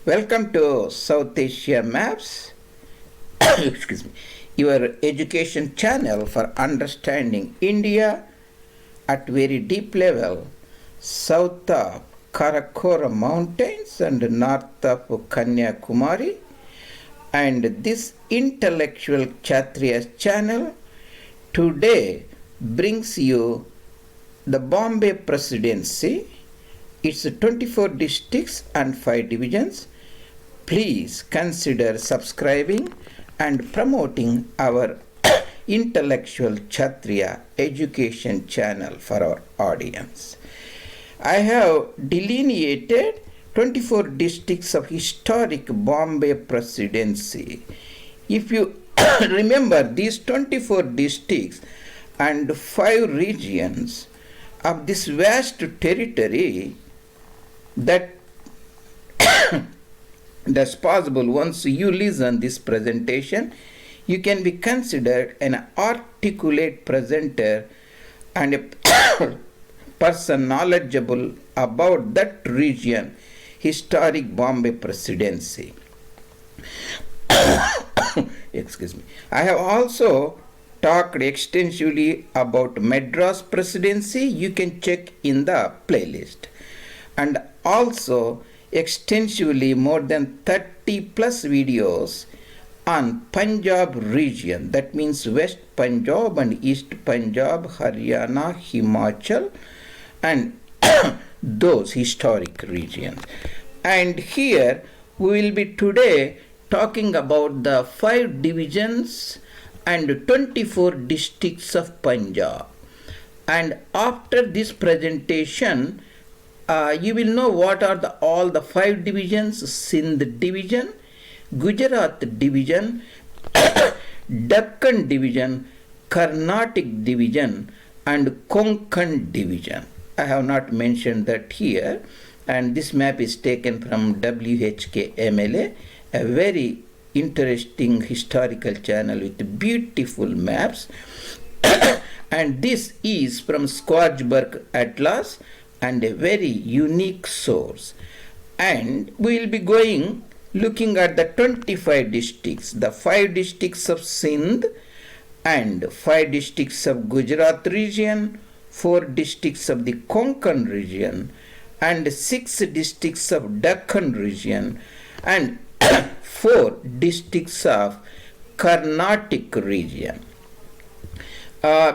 Welcome to South Asia Maps, excuse me, your education channel for understanding India at very deep level, south of Karakoram Mountains and north of Kanyakumari. And this intellectual Kshatriya channel today brings you the Bombay Presidency. It's 24 districts and 5 divisions. Please consider subscribing and promoting our intellectual Kshatriya education channel for our audience. I have delineated 24 districts of historic Bombay Presidency. If you remember these 24 districts and 5 regions of this vast territory, that's possible once you listen this presentation, you can be considered an articulate presenter and a person knowledgeable about that region, historic Bombay Presidency. Excuse me. I have also talked extensively about Madras Presidency. You can check in the playlist. And also extensively more than 30 plus videos on Punjab region, that means West Punjab and East Punjab, Haryana, Himachal, and those historic regions. And here we will be today talking about the 5 divisions and 24 districts of Punjab. And after this presentation, you will know what are all the 5 divisions: Sindh division, Gujarat division, Deccan division, Carnatic division, and Konkan division. I have not mentioned that here, and this map is taken from WHKMLA, a very interesting historical channel with beautiful maps. And this is from Squarsberg Atlas, and a very unique source. And we will be looking at the 25 districts, the 5 districts of Sindh and 5 districts of Gujarat region, 4 districts of the Konkan region, and 6 districts of Deccan region, and 4 districts of Carnatic region.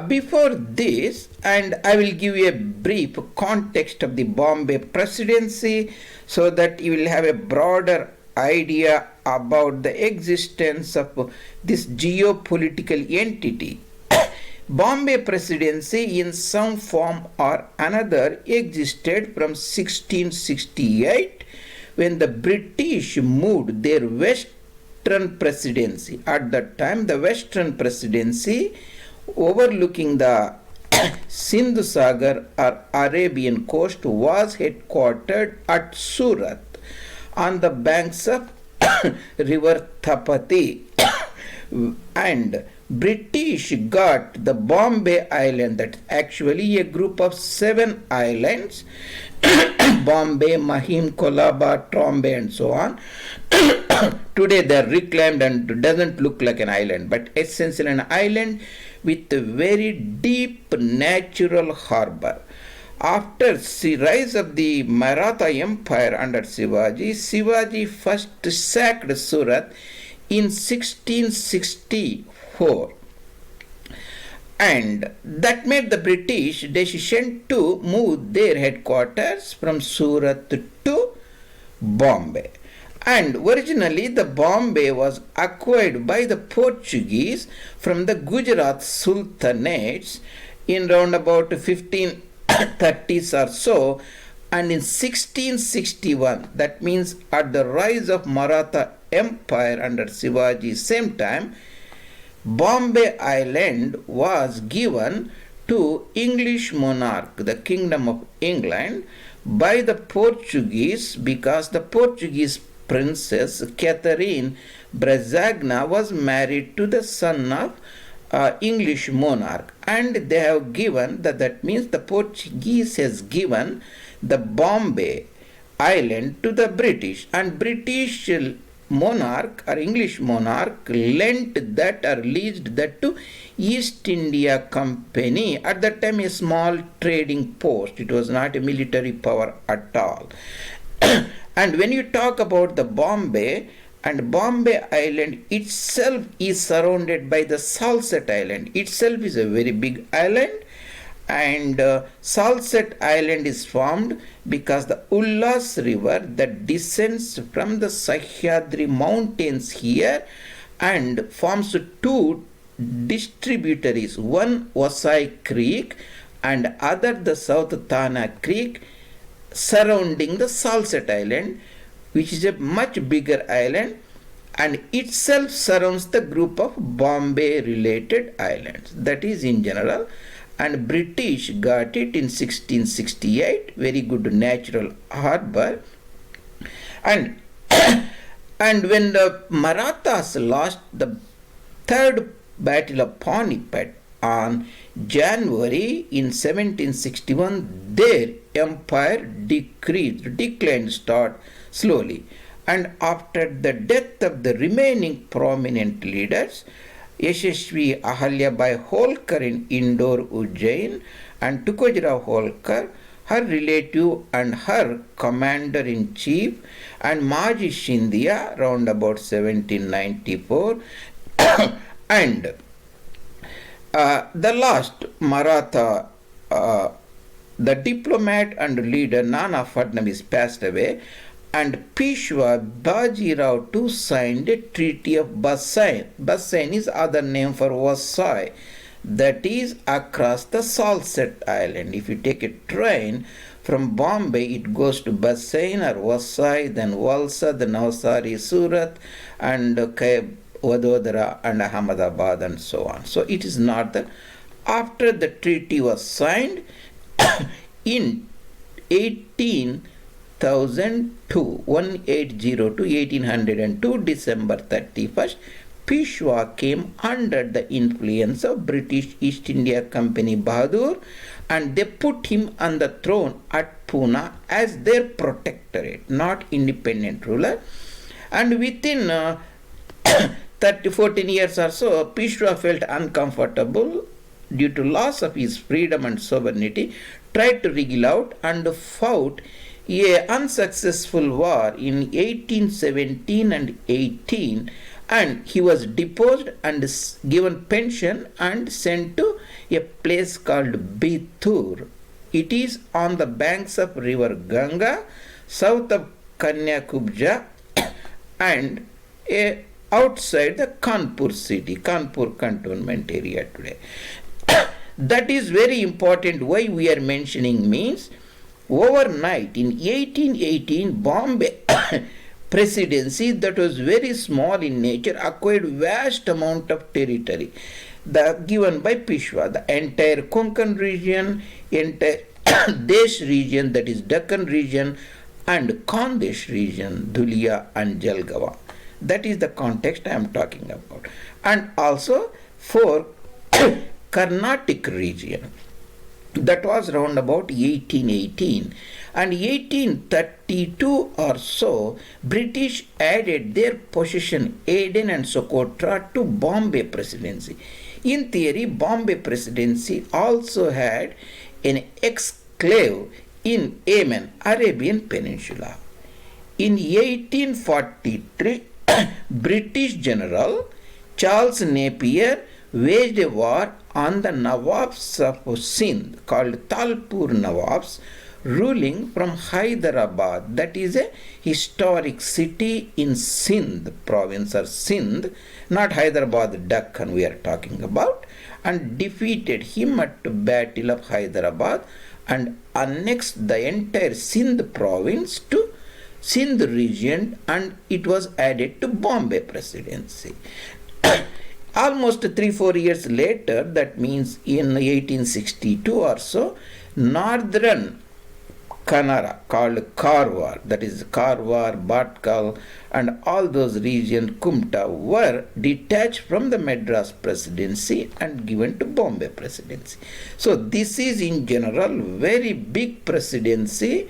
Before this, and I will give you a brief context of the Bombay Presidency so that you will have a broader idea about the existence of this geopolitical entity. Bombay Presidency in some form or another existed from 1668 when the British moved their Western Presidency. At that time, the Western Presidency overlooking the Sindh Sagar or Arabian coast was headquartered at Surat on the banks of river Tapati. And British got the Bombay Island, that's actually a group of 7 islands, Bombay, Mahim, Colaba, Trombay, and so on. Today they are reclaimed and doesn't look like an island, but essentially an island with a very deep natural harbor. After the rise of the Maratha Empire under Shivaji, Shivaji first sacked Surat in 1664. And that made the British decision to move their headquarters from Surat to Bombay. And originally the Bombay was acquired by the Portuguese from the Gujarat Sultanates in round about 1530s or so. And in 1661, that means at the rise of Maratha Empire under Shivaji, same time, Bombay Island was given to English monarch, the Kingdom of England, by the Portuguese, because the Portuguese Princess Catherine Brazagna was married to the son of English monarch, and they have given that means the Portuguese has given the Bombay island to the British, and British monarch or English monarch lent that or leased that to East India Company, at that time a small trading post. It was not a military power at all. And when you talk about the Bombay, and Bombay Island itself is surrounded by the Salsette Island. Itself is a very big island, and Salsette Island is formed because the Ulhas river that descends from the Sahyadri mountains here and forms two distributaries, one Vasai Creek and other the South Tana Creek, surrounding the Salsette Island, which is a much bigger island, and itself surrounds the group of Bombay related islands. That is in general. And British got it in 1668, very good natural harbour. And and when the Marathas lost the third battle of Panipat on January in 1761, their empire declined slowly. And after the death of the remaining prominent leaders, S.Asia-1000 Holkar in Indore, Ujjain, and Tukajrao Holkar, her relative and her commander-in-chief, and Maji Scindia round about 1794, and the last Maratha, the diplomat and leader Nana Fadnavis passed away, and Peshwa Baji Rao too signed a treaty of Bassein. Bassein is other name for Vasai, that is across the Salsette Island. If you take a train from Bombay, it goes to Bassein or Vasai, then Valsa, then Navsari, Surat, and Vadodara and Ahmedabad, and so on. So it is northern. After the treaty was signed in 1802, December 31st, Peshwa came under the influence of British East India Company Bahadur, and they put him on the throne at Pune as their protectorate, not independent ruler. And within 14 years or so, Peshwa felt uncomfortable due to loss of his freedom and sovereignty, tried to wriggle out and fought a unsuccessful war in 1817 and 18, and he was deposed and given pension and sent to a place called Bithur. It is on the banks of river Ganga, south of Kanyakubja, and outside the Kanpur city, Kanpur cantonment area today. That is very important. Why we are mentioning means, overnight in 1818, Bombay Presidency, that was very small in nature, acquired vast amount of territory given by Peshwa. The entire Konkan region, entire Desh region, that is Deccan region, and Khandesh region, Dhulia and Jalgaon. That is the context I am talking about. And also for Carnatic region. That was round about 1818. And 1832 or so, British added their possession Aden and Socotra to Bombay Presidency. In theory, Bombay Presidency also had an exclave in Yemen, Arabian Peninsula. In 1843, British General Charles Napier waged a war on the Nawabs of Sindh, called Talpur Nawabs, ruling from Hyderabad, that is a historic city in Sindh province or Sindh, not Hyderabad, Deccan we are talking about, and defeated him at the Battle of Hyderabad and annexed the entire Sindh province to Sindh region, and it was added to Bombay Presidency. Almost 3-4 years later, that means in 1862 or so, northern Kanara, called Karwar, that is Karwar, Bhatkal, and all those regions, Kumta, were detached from the Madras Presidency and given to Bombay Presidency. So this is in general very big presidency,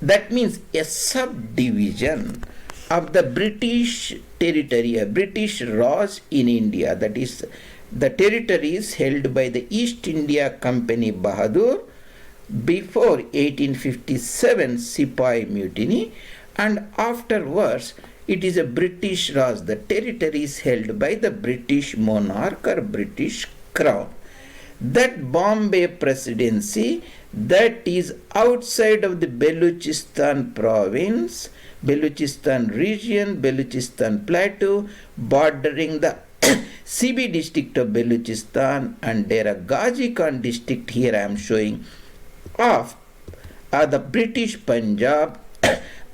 that means a subdivision of the British territory, a British Raj in India, that is the territories held by the East India Company Bahadur before 1857 Sepoy Mutiny, and afterwards it is a British Raj, the territories held by the British monarch or British crown. That Bombay Presidency, that is outside of the Balochistan province, Balochistan region, Balochistan plateau, bordering the CB district of Balochistan and Dera Ghazi Khan district, here I am showing, of the British Punjab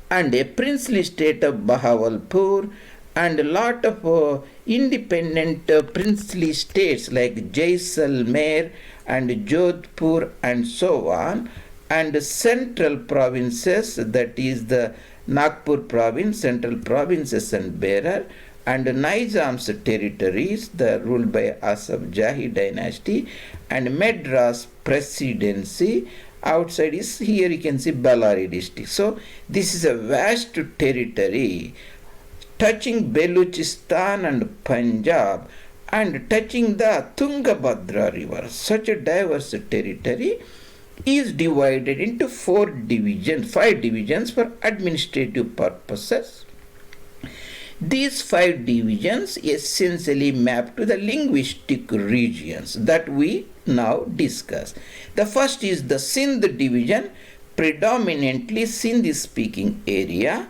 and a princely state of Bahawalpur, and a lot of independent princely states like Jaisalmer and Jodhpur and so on, and central provinces, that is the Nagpur province, central provinces and Berar, and Nizam's territories, the ruled by Asaf Jahi dynasty, and Madras Presidency. Outside is, here you can see Ballari district. So this is a vast territory touching Balochistan and Punjab and touching the Tungabhadra river. Such a diverse territory is divided into 5 divisions for administrative purposes. These 5 divisions essentially map to the linguistic regions that we now discuss. The first is the Sindh division, predominantly Sindhi speaking area,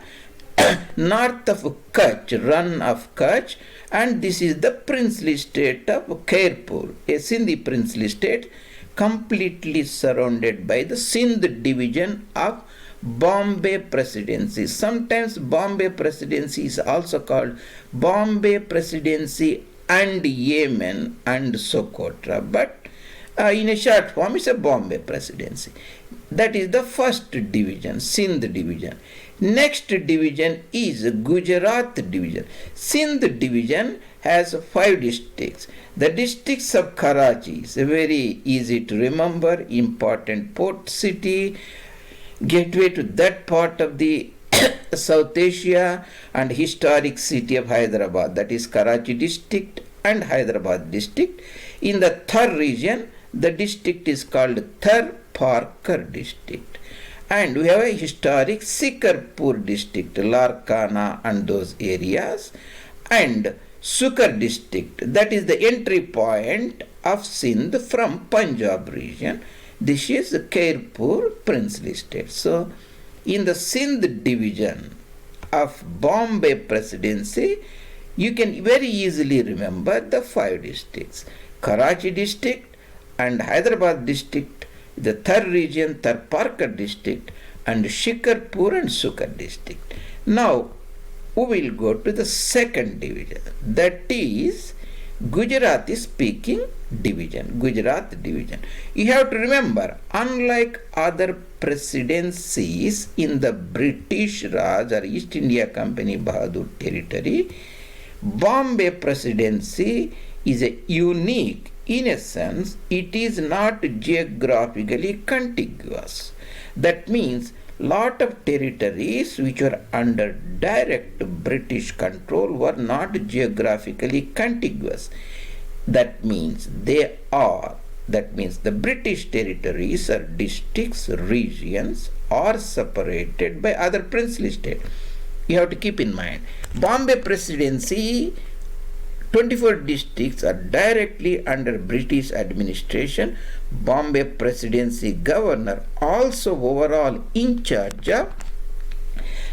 north of Kutch, run of Kutch, and this is the princely state of Khairpur, a Sindhi princely state completely surrounded by the Sindh division of Bombay Presidency. Sometimes Bombay Presidency is also called Bombay Presidency and Yemen and Socotra, but in a short form it's a Bombay Presidency. That is the first division, Sindh division. Next division is Gujarat division. Sindh division has 5 districts. The districts of Karachi is very easy to remember, important port city, gateway to that part of the South Asia, and historic city of Hyderabad, that is Karachi district and Hyderabad district. In the Thar region, the district is called Thar Parker district. And we have a historic Shikarpur district, Larkana and those areas, and Sukkur district, that is the entry point of Sindh from Punjab region. This is the Khairpur princely state. So, in the Sindh division of Bombay Presidency, you can very easily remember the 5 districts. Karachi district and Hyderabad district, the Thar region, Thar Parker district, and Shikarpur and Sukkur district. Now, we will go to the second division, that is Gujarati speaking division, Gujarat division. You have to remember, unlike other presidencies in the British Raj or East India Company Bahadur territory, Bombay Presidency is a unique. In a sense, it is not geographically contiguous. That means lot of territories which were under direct British control were not geographically contiguous. That means the British territories or districts, regions are separated by other princely states. You have to keep in mind, Bombay Presidency, 24 districts are directly under British administration. Bombay Presidency governor also overall in charge of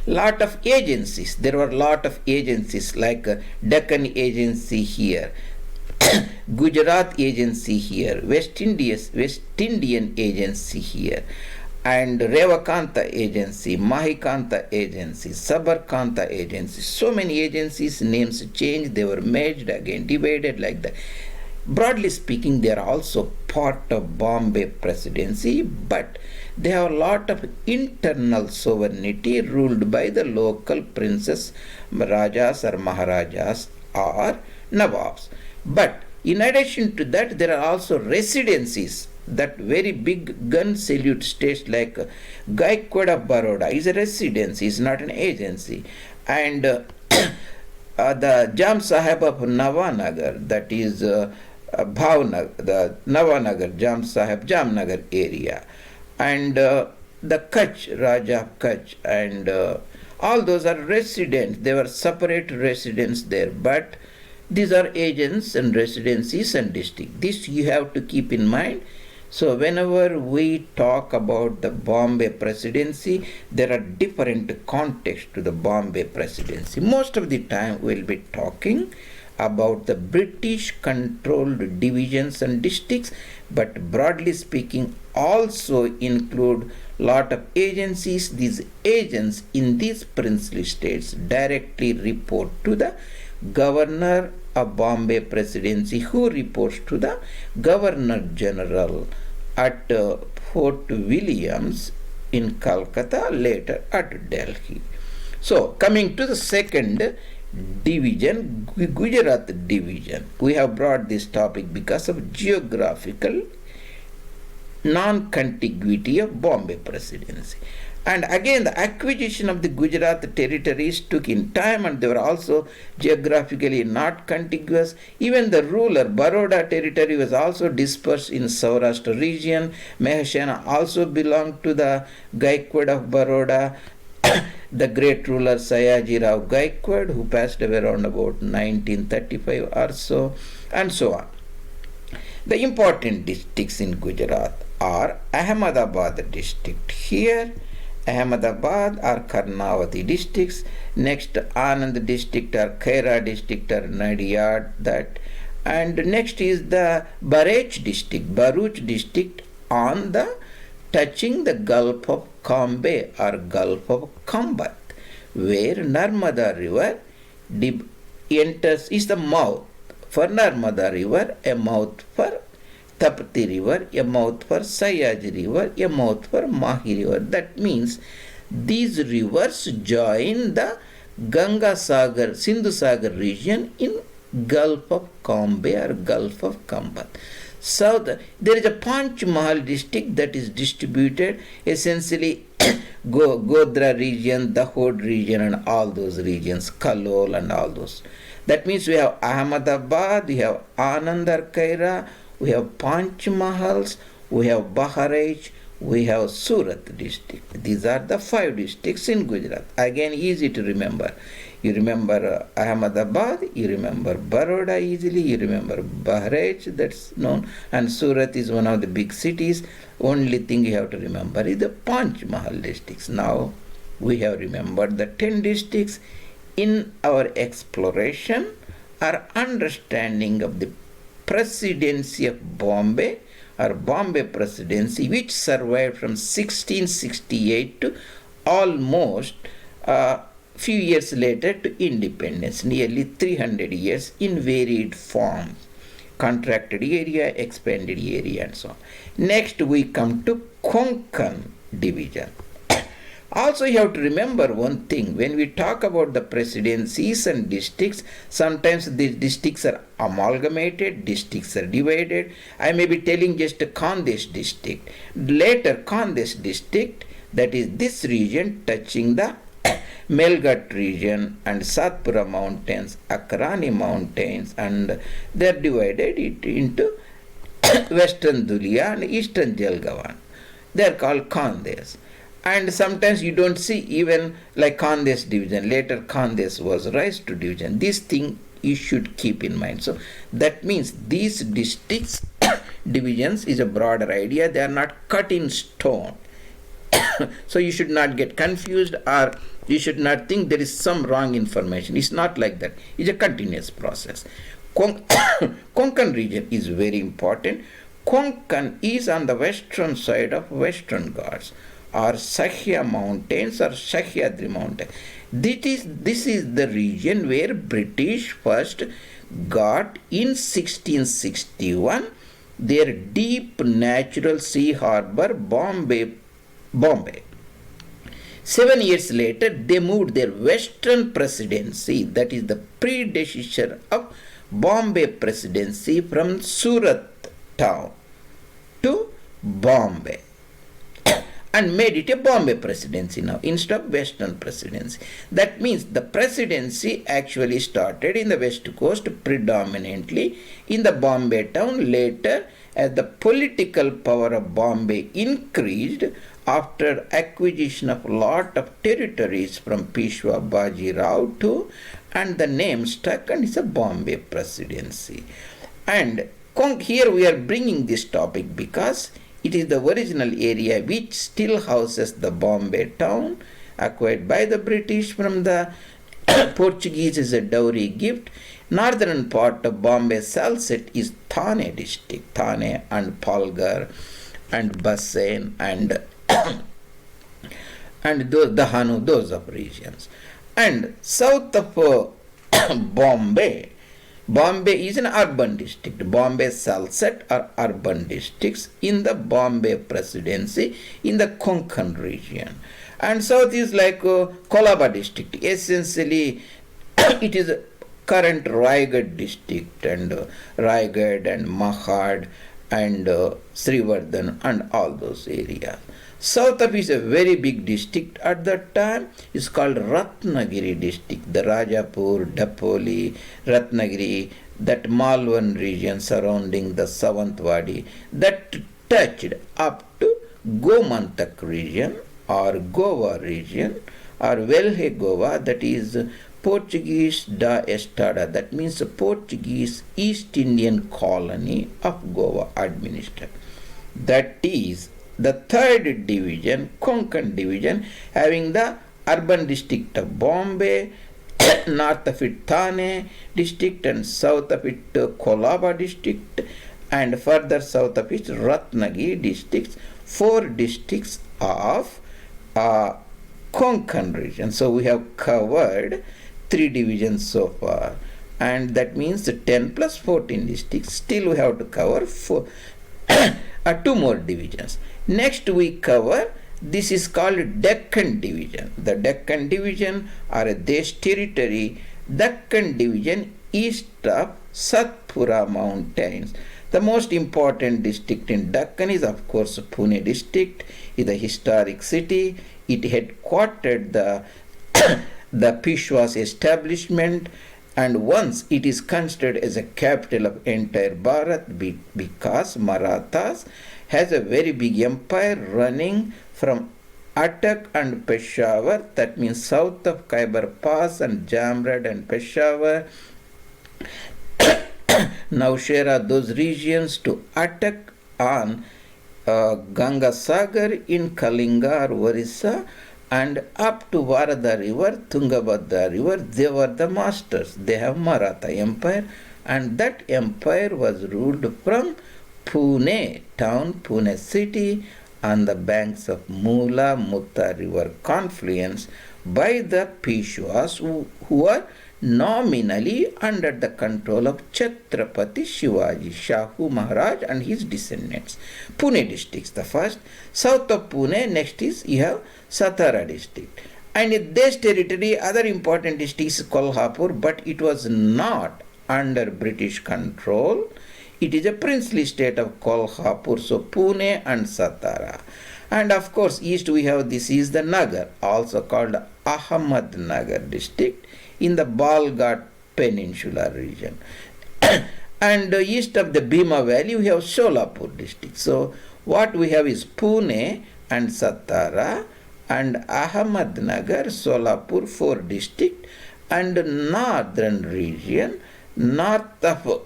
lot of agencies. There were lot of agencies like Deccan Agency here, Gujarat Agency here, West Indian Agency here, and Revakanta Agency, Mahikanta Agency, Sabarkanta Agency. So many agencies, names changed, they were merged again, divided like that. Broadly speaking, they are also part of Bombay Presidency, but they have a lot of internal sovereignty ruled by the local princes, Rajas or Maharajas or Nawabs. But in addition to that, there are also residencies. that very big gun salute states like Gaikwad of Baroda is a residence, is not an agency. And the Jam Sahib of Navanagar, that is Bhavnagar, the Navanagar, Jam Sahib, Jamnagar area. And the Kutch, Raja of Kutch, and all those are residents. They were separate residents there, but these are agents and residencies and districts. This you have to keep in mind. So whenever we talk about the Bombay Presidency, there are different contexts to the Bombay Presidency. Most of the time we'll be talking about the British-controlled divisions and districts, but broadly speaking also include lot of agencies. These agents in these princely states directly report to the Governor of Bombay Presidency, who reports to the Governor General at Fort Williams in Calcutta, later at Delhi. So coming to the second division, Gujarat division. We have brought this topic because of geographical non-contiguity of Bombay Presidency. And again, the acquisition of the Gujarat territories took in time, and they were also geographically not contiguous. Even the ruler Baroda territory was also dispersed in Saurashtra region. Maheshana also belonged to the Gaikwad of Baroda. The great ruler Sayajirao Gaikwad, who passed away around about 1935 or so, and so on. The important districts in Gujarat are Ahmedabad district here, Ahmedabad or Karnavati districts, next Anand district or Khaira district or Nadiad, that, and next is the Bharuch district on the touching the Gulf of Cambay or Gulf of Kambat, where Narmada river enters, is the mouth for Narmada river, a mouth for Tapti river, a mouth for Sayaj river, a mouth for Mahi river. That means these rivers join the Ganga Sagar, Sindhu Sagar region in Gulf of Cambay or Gulf of Kambat. South, there is a Panch Mahal district that is distributed essentially Godra region, Dahod region, and all those regions, Kalol and all those. That means we have Ahmedabad, we have Anandar Kaira, we have Panch Mahals, we have Baharaj, we have Surat district. These are the 5 districts in Gujarat. Again, easy to remember. You remember Ahmedabad, you remember Baroda easily, you remember Baharaj, that's known, and Surat is one of the big cities. Only thing you have to remember is the Panch Mahal districts. Now we have remembered the 10 districts. In our exploration, our understanding of the Presidency of Bombay or Bombay Presidency, which survived from 1668 to almost few years later to independence, nearly 300 years in varied forms, contracted area, expanded area, and so on. Next we come to Konkan division. Also you have to remember one thing, when we talk about the presidencies and districts, sometimes these districts are amalgamated, districts are divided. I may be telling just a Khandesh district. Later Khandesh district, that is this region touching the Melghat region and Satpura mountains, Akrani mountains, and they are divided it into Western Dhulia and Eastern Jalgaon. They are called Khandesh. And sometimes you don't see even like Khandesh division. Later Khandesh was raised to division. This thing you should keep in mind. So that means these districts divisions is a broader idea. They are not cut in stone. So you should not get confused, or you should not think there is some wrong information. It's not like that. It's a continuous process. Konkan region is very important. Konkan is on the western side of Western Ghats, or Sakhya mountains or Sahyadri mountain. This is the region where British first got in 1661 their deep natural sea harbor Bombay. 7 years later they moved their Western Presidency, that is the predecessor of Bombay Presidency, from Surat town to Bombay and made it a Bombay Presidency now instead of Western Presidency. That means the presidency actually started in the West Coast, predominantly in the Bombay town. Later, as the political power of Bombay increased after acquisition of lot of territories from Peshwa Baji Rao too, and the name stuck and it's a Bombay Presidency. And here we are bringing this topic because it is the original area which still houses the Bombay town, acquired by the British from the Portuguese as a dowry gift. Northern part of Bombay Salsette is Thane district, Thane and Palghar and Bassein and and those Dahanu, those of regions. And south of Bombay, Bombay is an urban district. Bombay Salsette are urban districts in the Bombay Presidency in the Konkan region. And south is like Colaba district. Essentially, it is current Raigad district and Raigad and Mahad and Srivardhan and all those areas. South of is a very big district at that time. It's called Ratnagiri district. The Rajapur, Dapoli, Ratnagiri, that Malwan region surrounding the Savantwadi, that touched up to Gomantak region or Goa region or Velhe Goa, that is Portuguese da Estada, that means the Portuguese East Indian colony of Goa administered. That is the third division, Konkan division, having the urban district of Bombay, north of it Thane district and south of it Colaba district and further south of it Ratnagiri districts, 4 districts of Konkan region. So we have covered 3 divisions so far, and that means 10 plus 14 districts. Still we have to cover 2 more divisions. Next we cover, this is called Deccan Division. The Deccan Division or a Desh territory, Deccan Division east of Satpura mountains. The most important district in Deccan is of course Pune district. It is a historic city. It headquartered the Peshwa's establishment, and once it is considered as a capital of entire Bharat because Marathas has a very big empire running from Attock and Peshawar, that means south of Khyber Pass and Jamrud and Peshawar, Naushera, those regions to Attock on Ganga Sagar in Kalinga or Orissa, and up to Varada river, Tungabhadra river. They were the masters. They have Maratha empire, and that empire was ruled from Pune town, Pune city, on the banks of Mula Mutta river confluence by the Peshwas who are nominally under the control of Chhatrapati Shivaji, Shahu Maharaj and his descendants. Pune districts, the first. South of Pune, next is you have Satara district. And in this territory, other important districts is Kolhapur, but it was not under British control. It is a princely state of Kolhapur, so Pune and Satara. And of course, east we have, this is the Nagar, also called Ahmednagar district in the Balghat Peninsula region. And east of the Bhima Valley, we have Solapur district. So what we have is Pune and Satara and Ahmednagar, Solapur, 4 district, and northern region, north of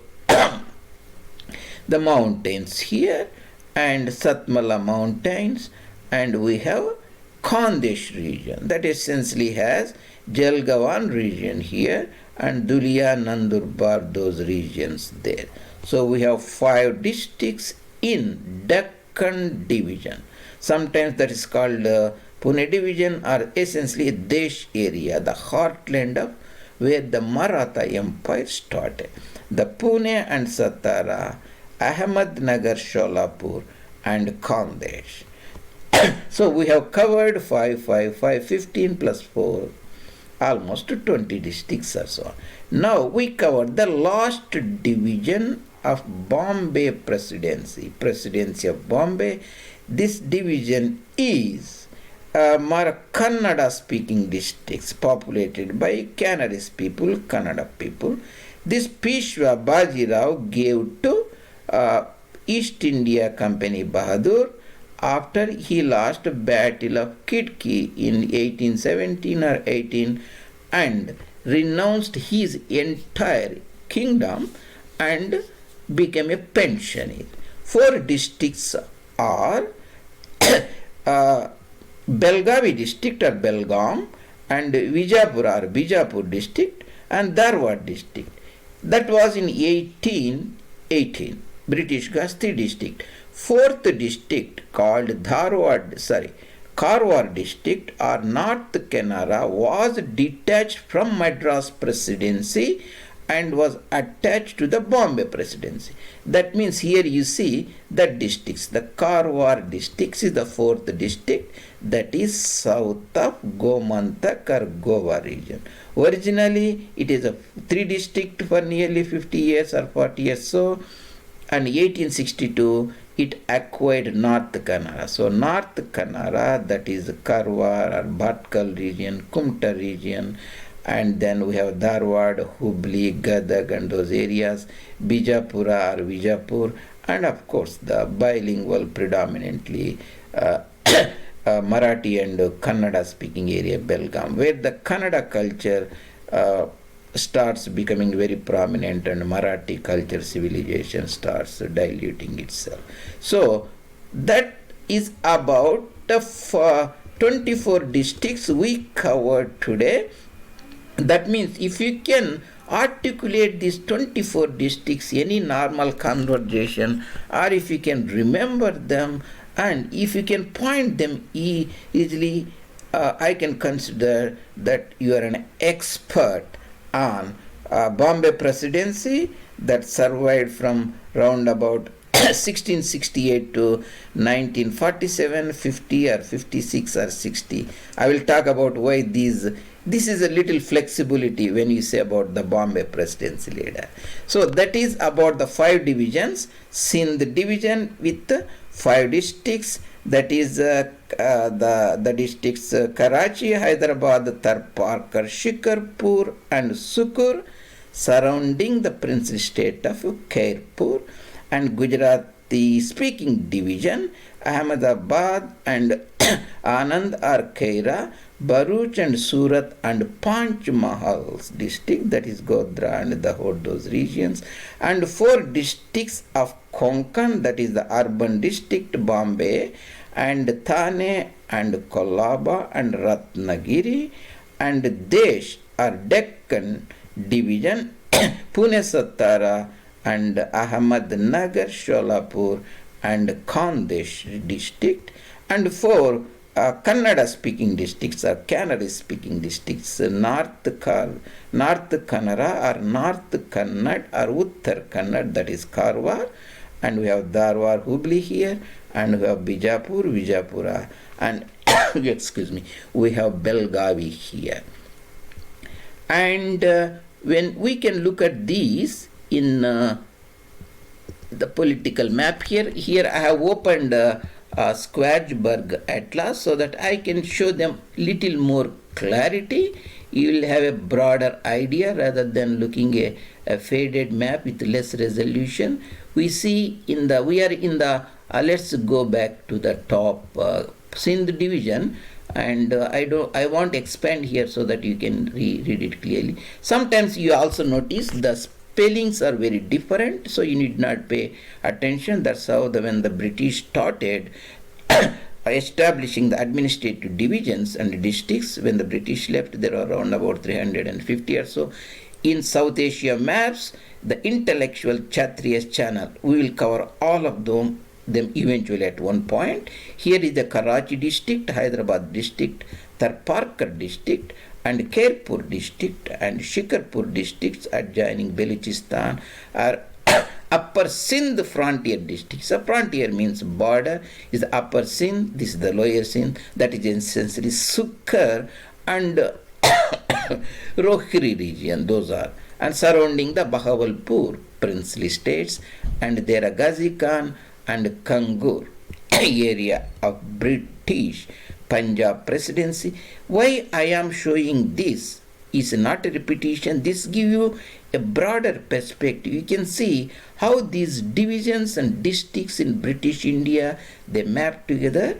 the mountains here, and Satmala mountains, and we have Khandesh region that essentially has Jalgaon region here and Dulia, Nandurbar, those regions there. So we have 5 districts in Deccan division. Sometimes that is called Pune division, or essentially Desh area, the heartland of where the Maratha empire started. The Pune and Satara, Ahmednagar, Sholapur and Khandesh. So we have covered 15 plus 4, almost 20 districts or so. Now we cover the last division of Bombay Presidency, Presidency of Bombay. This division is more Kannada-speaking districts populated by Canaris people, Kannada people. This Peshwa Baji Rao gave to East India Company Bahadur after he lost Battle of Kidki in 1817 or 18 and renounced his entire kingdom and became a pensioner. 4 districts are Belgavi district or Belgaum and Vijapur or Bijapur district and Dharwad district. That was in 1818. British got 3 districts. 4th district called Karwar district or North Canara was detached from Madras Presidency and was attached to the Bombay Presidency. That means here you see the districts. The Karwar district is the 4th district, that is south of Gomantak or Goa region. Originally it is a 3 district for nearly 50 years or 40 years so, and 1862 it acquired North Kannada. So North Kannada, that is Karwar or Bhatkal region, Kumta region, and then we have Dharwad, Hubli, Gadag and those areas, Bijapura or Vijapur, and of course the bilingual predominantly Marathi and Kannada speaking area Belgaum, where the Kannada culture starts becoming very prominent and Marathi culture civilization starts diluting itself. So that is about the 24 districts we covered today. That means if you can articulate these 24 districts, any normal conversation, or if you can remember them and if you can point them easily, I can consider that you are an expert on Bombay Presidency that survived from round about 1668 to 1947, 50 or 56 or 60. I will talk about why this is a little flexibility when you say about the Bombay Presidency leader. So that is about the 5 divisions. Sindh division with 5 districts, that is the districts Karachi, Hyderabad, Tarparkar, Shikarpur and Sukkur surrounding the princely state of Khairpur, and Gujarati speaking division Ahmedabad and Anand or Kaira, Bharuch and Surat and Panchmahal's district, that is Godhra and Dahod, those regions, and 4 districts of Konkan, that is the urban district Bombay, and Thane and Kolaba and Ratnagiri, and Desh or Deccan division Pune Satara and Ahmednagar, Sholapur and Khandesh district, and 4 Kannada speaking districts or Canary speaking districts, North Kannada or North Kannad or Uttar Kannad, that is Karwar, and we have Dharwad, Hubli here, and we have Bijapur, Vijapura, and excuse me, we have Belgavi here. And when we can look at these in the political map here I have opened Squaresburg Atlas so that I can show them little more clarity. You will have a broader idea rather than looking a faded map with less resolution. We are in the let's go back to the top Sindh division, and I won't expand here so that you can read it clearly. Sometimes you also notice the spellings are very different, so you need not pay attention. That's how when the British started establishing the administrative divisions and districts, when the British left, there are around about 350 or so. In South Asia maps, the intellectual Kshatriyas channel, we will cover all of them eventually at one point. Here is the Karachi district, Hyderabad district, Tarparkar district, and Khairpur district and Shikarpur districts adjoining Balochistan are upper Sindh frontier districts. So frontier means border is the upper Sindh, this is the lower Sindh, that is essentially Sukkur and Rohiri region, those are, and surrounding the Bahawalpur princely states, and there are Ghazi Khan and Kangur area of British Punjab Presidency. Why I am showing this is not a repetition. This gives you a broader perspective. You can see how these divisions and districts in British India, they map together,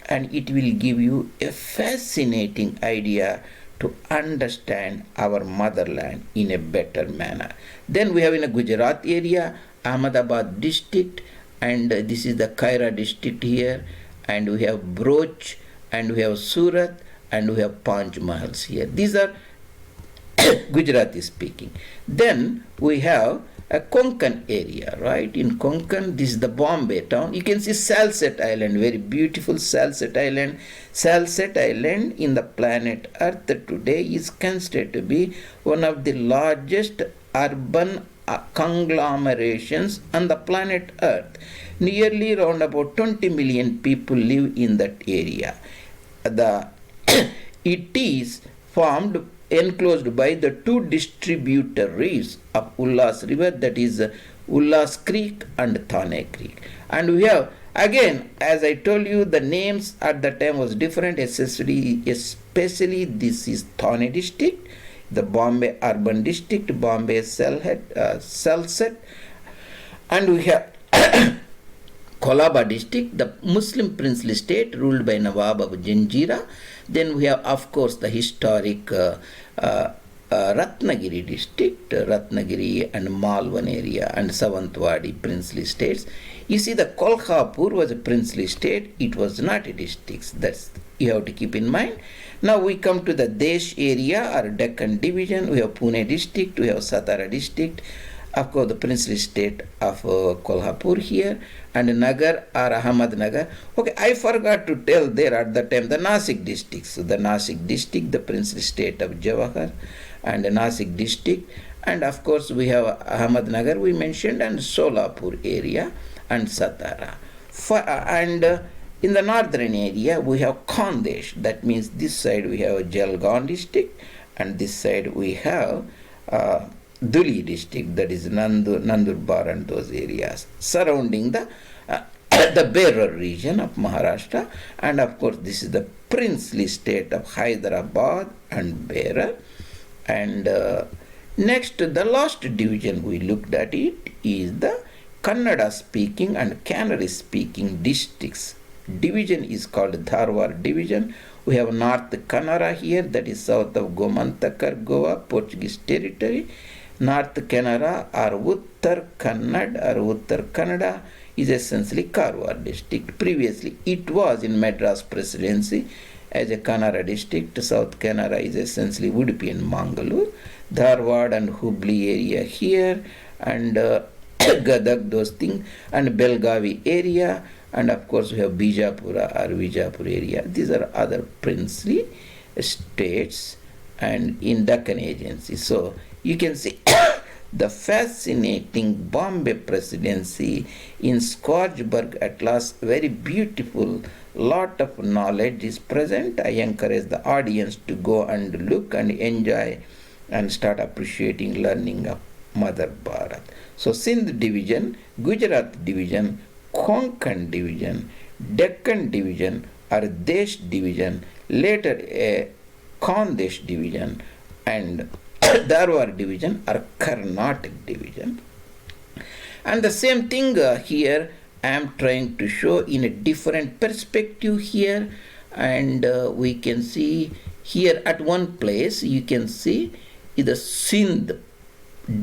and it will give you a fascinating idea to understand our motherland in a better manner. Then we have in a Gujarat area, Ahmedabad district, and this is the Kaira district here, and we have Broch, and we have Surat, and we have Panch Mahals here. These are Gujarati speaking. Then we have a Konkan area, right? In Konkan, this is the Bombay town. You can see Salsette Island, very beautiful Salsette Island. Salsette Island in the planet Earth today is considered to be one of the largest urban conglomerations on the planet Earth. Nearly around about 20 million people live in that area. It is formed enclosed by the two distributaries of Ulhas River, that is Ulhas Creek and Thane Creek. And we have, again, as I told you, the names at the time was different, especially this is Thane district, the Bombay urban district, Bombay Salsette, and we have Kolaba district, the Muslim princely state ruled by Nawab of Janjira. Then we have, of course, the historic Ratnagiri district, Ratnagiri and Malwan area, and Savantwadi princely states. You see, the Kolhapur was a princely state. It was not a district. That's you have to keep in mind. Now we come to the Desh area or Deccan division. We have Pune district, we have Satara district, of course the princely state of Kolhapur here, and Nagar or Ahmednagar. Okay, I forgot to tell there at the time the Nasik district. So the Nasik district, the princely state of Jawahar, and the Nasik district, and of course we have Ahmednagar we mentioned, and Solapur area and Satara. In the northern area we have Khandesh, that means this side we have Jalgaon district, and this side we have Duli district, that is Nandurbar and those areas surrounding the Berar region of Maharashtra, and of course this is the princely state of Hyderabad and Berar. And next, the last division we looked at it is the Kannada speaking and Canary speaking districts. Division is called Dharwad division. We have North Kannada here, that is south of Gomantakar, Goa, Portuguese territory. North Kannada or Uttar Kannad or Uttar Kannada is essentially Karwar district. Previously it was in Madras Presidency as a Kannada district. South Kannada is essentially Udupi and Mangalore. Dharwad and Hubli area here, and Gadag, those things, and Belgavi area, and of course we have Bijapura or Vijapur area. These are other princely states and in Deccan agency. So you can see the fascinating Bombay Presidency in Scoresburg Atlas, very beautiful, lot of knowledge is present. I encourage the audience to go and look and enjoy and start appreciating learning of Mother Bharat. So Sindh division, Gujarat division, Konkan division, Deccan division or Desh division, later a Khandesh division, and Dharwad division or Karnataka division. And the same thing here I am trying to show in a different perspective here, and we can see here at one place you can see the Sindh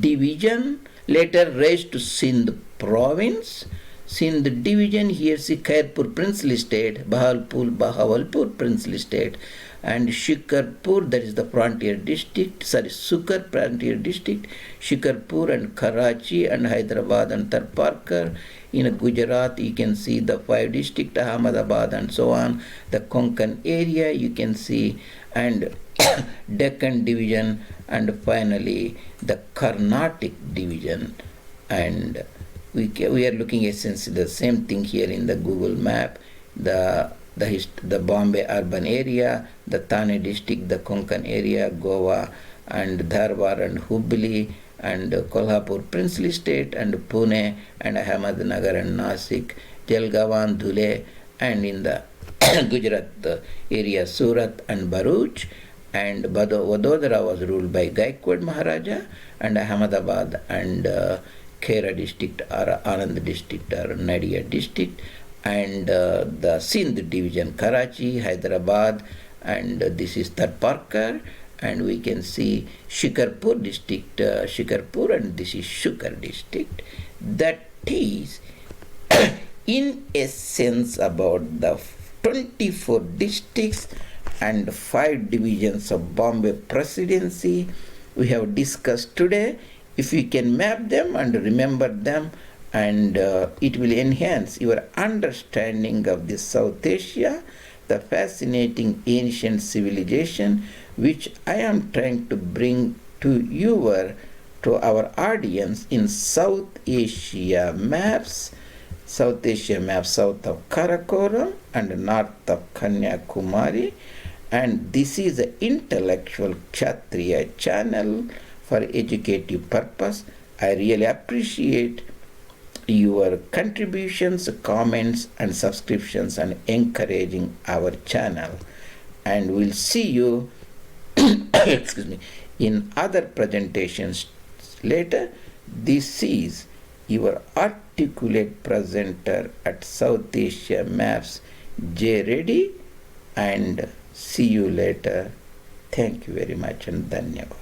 division, later raised to Sindh province. Sindh division, here see Khairpur princely state, Bahawalpur princely state, and Shikarpur, that is the frontier district, Sukkur frontier district, Shikarpur and Karachi and Hyderabad and Tharparkar. In Gujarat you can see the 5 districts, Ahmedabad and so on. The Konkan area you can see, and Deccan division, and finally the Carnatic division. And we are looking essentially the same thing here in the Google map. The the Bombay urban area, the Thane district, the Konkan area, Goa, and Dharwad and Hubli, and Kolhapur princely state, and Pune, and Ahmednagar and Nasik, Jalgaon, Dhule, and in the Gujarat area, Surat and Bharuch, and Vadodara was ruled by Gaikwad Maharaja, and Ahmedabad and Khera district or Anand district or Nadia district, and the Sindh division, Karachi, Hyderabad, and this is Tarparkar, and we can see Shikarpur district, Shikarpur, and this is Shukar district. That is in essence about the 24 districts and 5 divisions of Bombay Presidency we have discussed today. If you can map them and remember them, and it will enhance your understanding of this South Asia, the fascinating ancient civilization which I am trying to bring to our audience in South Asia maps, south of Karakoram and north of Kanyakumari, and this is an intellectual Kshatriya channel for educative purpose. I really appreciate your contributions, comments, and subscriptions, and encouraging our channel. And we'll see you excuse me, in other presentations later. This is your articulate presenter at South Asia Maps, J. Reddy, and see you later. Thank you very much and Dhanyavad.